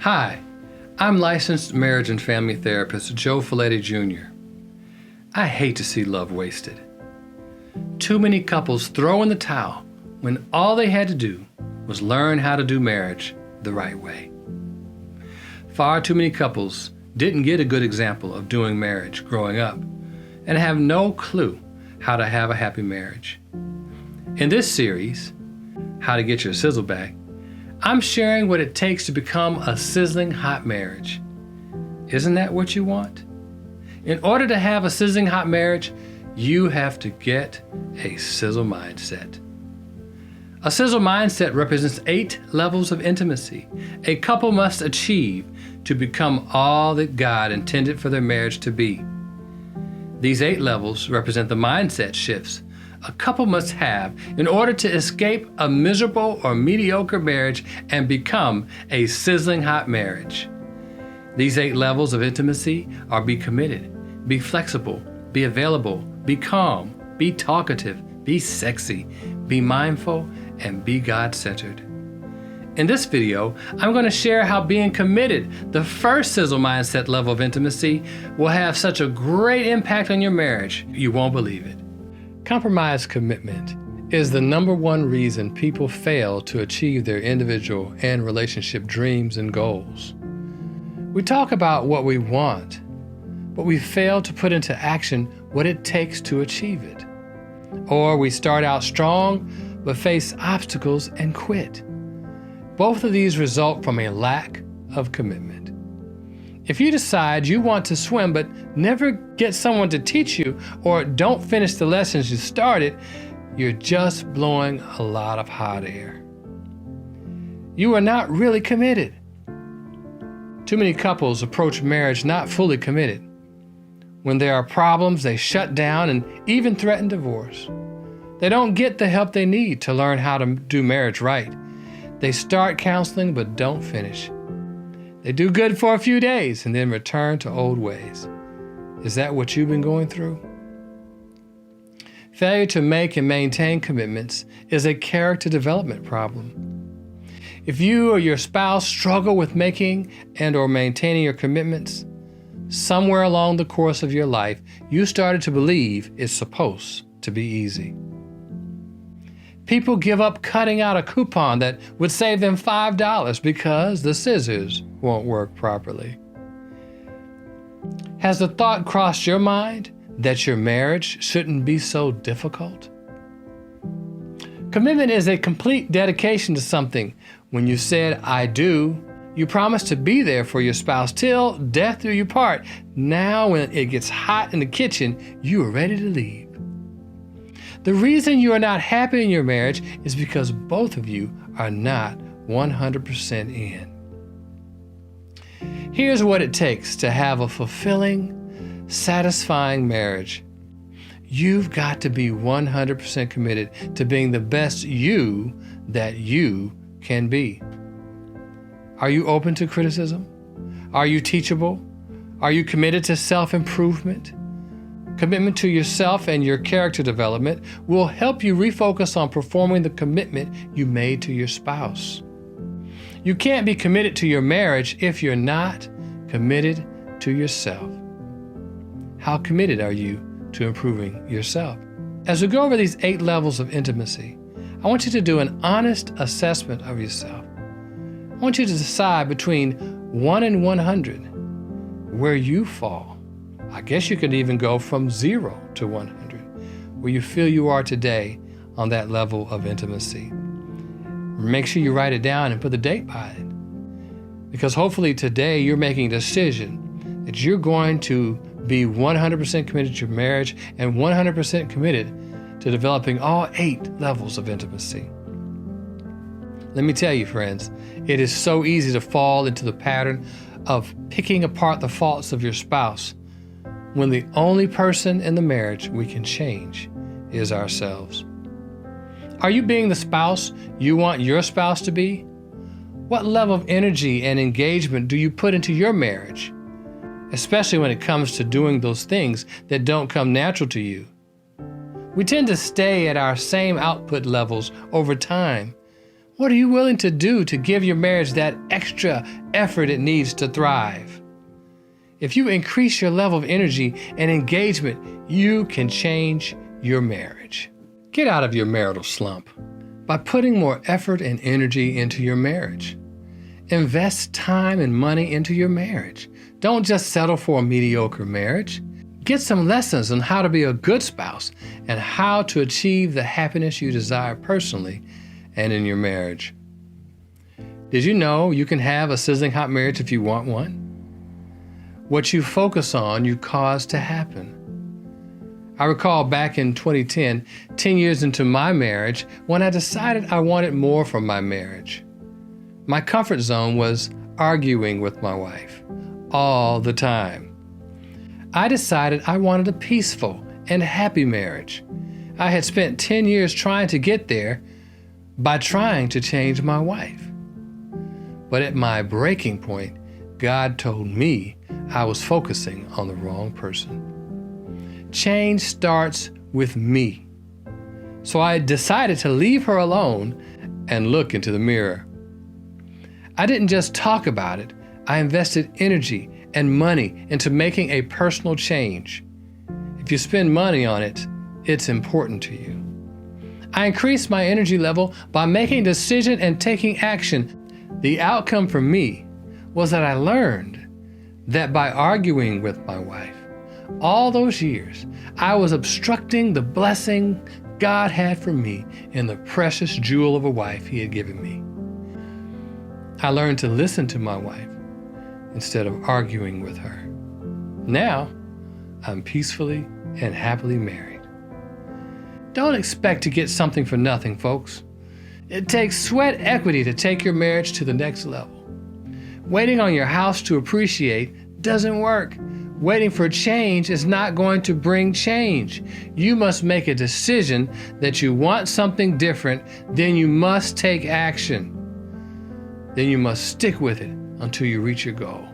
Hi, I'm licensed marriage and family therapist Joe Follette Jr. I hate to see love wasted. Too many couples throw in the towel when all they had to do was learn how to do marriage the right way. Far too many couples didn't get a good example of doing marriage growing up and have no clue how to have a happy marriage. In this series, How to Get Your Sizzle Back, I'm sharing what it takes to become a sizzling hot marriage. Isn't that what you want? In order to have a sizzling hot marriage, you have to get a sizzle mindset. A sizzle mindset represents 8 levels of intimacy a couple must achieve to become all that God intended for their marriage to be. These 8 levels represent the mindset shifts a couple must have in order to escape a miserable or mediocre marriage and become a sizzling hot marriage. These 8 levels of intimacy are: be committed, be flexible, be available, be calm, be talkative, be sexy, be mindful, and be God-centered. In this video, I'm going to share how being committed, the first sizzle mindset level of intimacy, will have such a great impact on your marriage, you won't believe it. Compromised commitment is the #1 reason people fail to achieve their individual and relationship dreams and goals. We talk about what we want, but we fail to put into action what it takes to achieve it. Or we start out strong, but face obstacles and quit. Both of these result from a lack of commitment. If you decide you want to swim but never get someone to teach you, or don't finish the lessons you started, you're just blowing a lot of hot air. You are not really committed. Too many couples approach marriage not fully committed. When there are problems, they shut down and even threaten divorce. They don't get the help they need to learn how to do marriage right. They start counseling but don't finish. They do good for a few days and then return to old ways. Is that what you've been going through? Failure to make and maintain commitments is a character development problem. If you or your spouse struggle with making and/or maintaining your commitments, somewhere along the course of your life, you started to believe it's supposed to be easy. People give up cutting out a coupon that would save them $5 because the scissors won't work properly. Has the thought crossed your mind that your marriage shouldn't be so difficult? Commitment is a complete dedication to something. When you said, "I do," you promised to be there for your spouse till death do you part. Now when it gets hot in the kitchen, you are ready to leave. The reason you are not happy in your marriage is because both of you are not 100% in. Here's what it takes to have a fulfilling, satisfying marriage. You've got to be 100% committed to being the best you that you can be. Are you open to criticism? Are you teachable? Are you committed to self-improvement? Commitment to yourself and your character development will help you refocus on performing the commitment you made to your spouse. You can't be committed to your marriage if you're not committed to yourself. How committed are you to improving yourself? As we go over these 8 levels of intimacy, I want you to do an honest assessment of yourself. I want you to decide between 1 and 100 where you fall. I guess you could even go from 0 to 100, where you feel you are today on that level of intimacy. Make sure you write it down and put the date by it. Because hopefully today you're making a decision that you're going to be 100% committed to your marriage and 100% committed to developing all 8 levels of intimacy. Let me tell you, friends, it is so easy to fall into the pattern of picking apart the faults of your spouse when the only person in the marriage we can change is ourselves. Are you being the spouse you want your spouse to be? What level of energy and engagement do you put into your marriage, especially when it comes to doing those things that don't come natural to you? We tend to stay at our same output levels over time What are you willing to do to give your marriage that extra effort it needs to thrive? If you increase your level of energy and engagement, you can change your marriage. Get out of your marital slump by putting more effort and energy into your marriage. Invest time and money into your marriage. Don't just settle for a mediocre marriage. Get some lessons on how to be a good spouse and how to achieve the happiness you desire personally and in your marriage. Did you know you can have a sizzling hot marriage if you want one? What you focus on, you cause to happen. I recall back in 2010, 10 years into my marriage, when I decided I wanted more from my marriage. My comfort zone was arguing with my wife all the time. I decided I wanted a peaceful and happy marriage. I had spent 10 years trying to get there by trying to change my wife. But at my breaking point, God told me I was focusing on the wrong person. Change starts with me. So I decided to leave her alone and look into the mirror. I didn't just talk about it. I invested energy and money into making a personal change. If you spend money on it, it's important to you. I increased my energy level by making a decision and taking action. The outcome for me was that I learned that by arguing with my wife all those years, I was obstructing the blessing God had for me in the precious jewel of a wife He had given me. I learned to listen to my wife instead of arguing with her. Now, I'm peacefully and happily married. Don't expect to get something for nothing, folks. It takes sweat equity to take your marriage to the next level. Waiting on your house to appreciate doesn't work. Waiting for change is not going to bring change. You must make a decision that you want something different, then you must take action. Then you must stick with it until you reach your goal.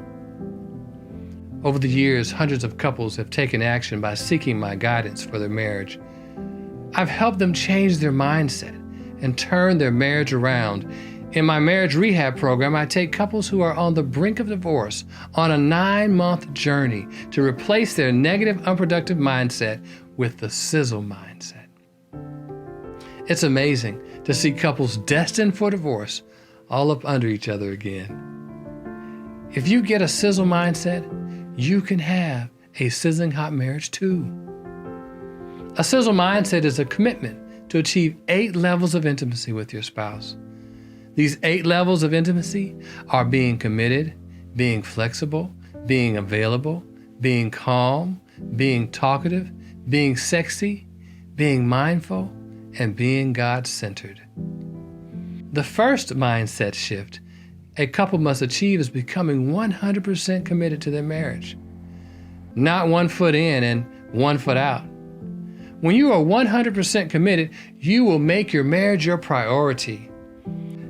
Over the years, hundreds of couples have taken action by seeking my guidance for their marriage. I've helped them change their mindset and turn their marriage around. In my marriage rehab program, I take couples who are on the brink of divorce on a 9-month journey to replace their negative, unproductive mindset with the sizzle mindset. It's amazing to see couples destined for divorce all up under each other again. If you get a sizzle mindset, you can have a sizzling hot marriage too. A sizzle mindset is a commitment to achieve 8 levels of intimacy with your spouse. These 8 levels of intimacy are being committed, being flexible, being available, being calm, being talkative, being sexy, being mindful, and being God-centered. The first mindset shift a couple must achieve is becoming 100% committed to their marriage. Not 1 foot in and 1 foot out. When you are 100% committed, you will make your marriage your priority.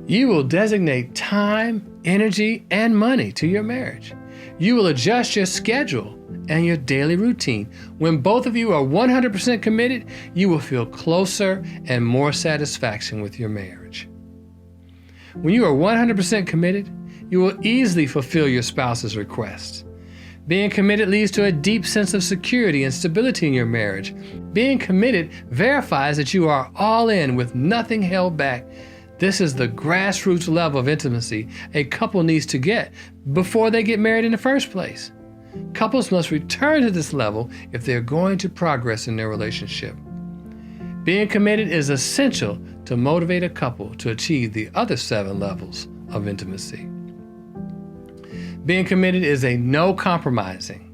You will designate time, energy, and money to your marriage. You will adjust your schedule and your daily routine. When both of you are 100% committed, you will feel closer and more satisfaction with your marriage. When you are 100% committed, you will easily fulfill your spouse's requests. Being committed leads to a deep sense of security and stability in your marriage. Being committed verifies that you are all in with nothing held back. This is the grassroots level of intimacy a couple needs to get before they get married in the first place. Couples must return to this level if they're going to progress in their relationship. Being committed is essential to motivate a couple to achieve the other 7 levels of intimacy. Being committed is a no compromising,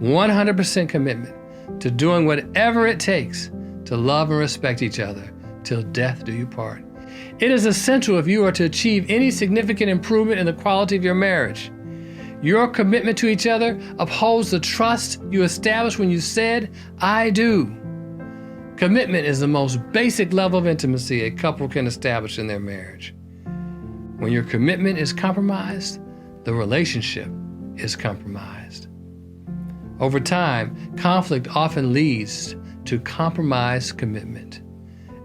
100% commitment to doing whatever it takes to love and respect each other till death do you part. It is essential if you are to achieve any significant improvement in the quality of your marriage. Your commitment to each other upholds the trust you established when you said, "I do." Commitment is the most basic level of intimacy a couple can establish in their marriage. When your commitment is compromised, the relationship is compromised. Over time, conflict often leads to compromised commitment.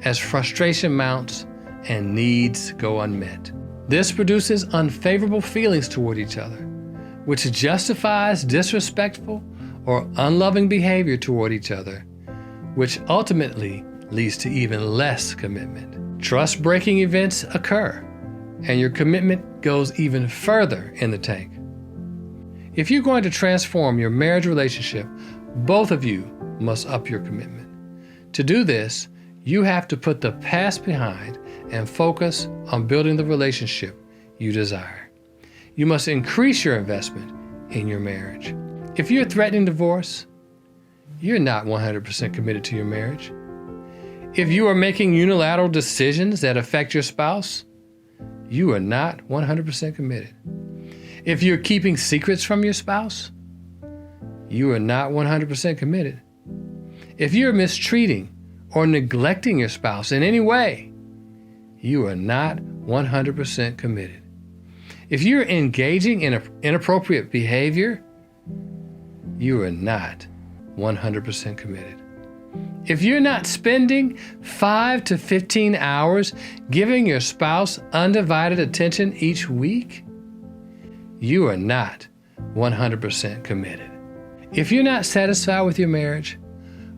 As frustration mounts and needs go unmet. This produces unfavorable feelings toward each other, which justifies disrespectful or unloving behavior toward each other, which ultimately leads to even less commitment. Trust-breaking events occur, and your commitment goes even further in the tank. If you're going to transform your marriage relationship, both of you must up your commitment. To do this, you have to put the past behind and focus on building the relationship you desire. You must increase your investment in your marriage. If you're threatening divorce, you're not 100% committed to your marriage. If you are making unilateral decisions that affect your spouse, you are not 100% committed. If you're keeping secrets from your spouse, you are not 100% committed. If you're mistreating or neglecting your spouse in any way, you are not 100% committed. If you're engaging in inappropriate behavior, you are not 100% committed. If you're not spending 5 to 15 hours giving your spouse undivided attention each week, you are not 100% committed. If you're not satisfied with your marriage,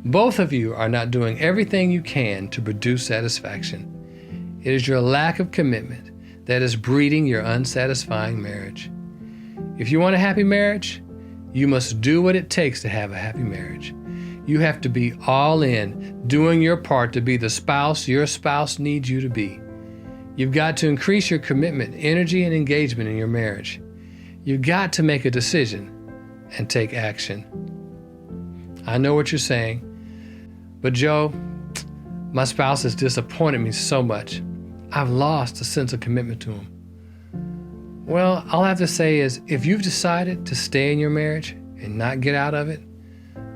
both of you are not doing everything you can to produce satisfaction. It is your lack of commitment that is breeding your unsatisfying marriage. If you want a happy marriage, you must do what it takes to have a happy marriage. You have to be all in, doing your part to be the spouse your spouse needs you to be. You've got to increase your commitment, energy, and engagement in your marriage. You've got to make a decision and take action. I know what you're saying, but Joe, my spouse has disappointed me so much. I've lost a sense of commitment to him. Well, all I have to say is, if you've decided to stay in your marriage and not get out of it,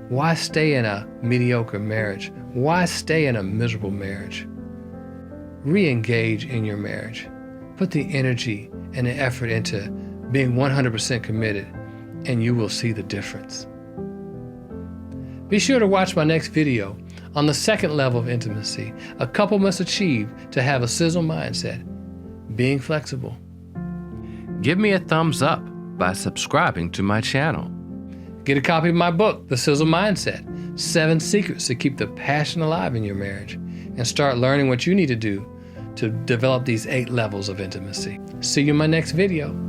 why stay in a mediocre marriage? Why stay in a miserable marriage? Re-engage in your marriage. Put the energy and the effort into being 100% committed, and you will see the difference. Be sure to watch my next video on the second level of intimacy a couple must achieve to have a sizzle mindset, being flexible. Give me a thumbs up by subscribing to my channel. Get a copy of my book, The Sizzle Mindset, 7 Secrets to Keep the Passion Alive in Your Marriage, and start learning what you need to do to develop these 8 levels of intimacy. See you in my next video.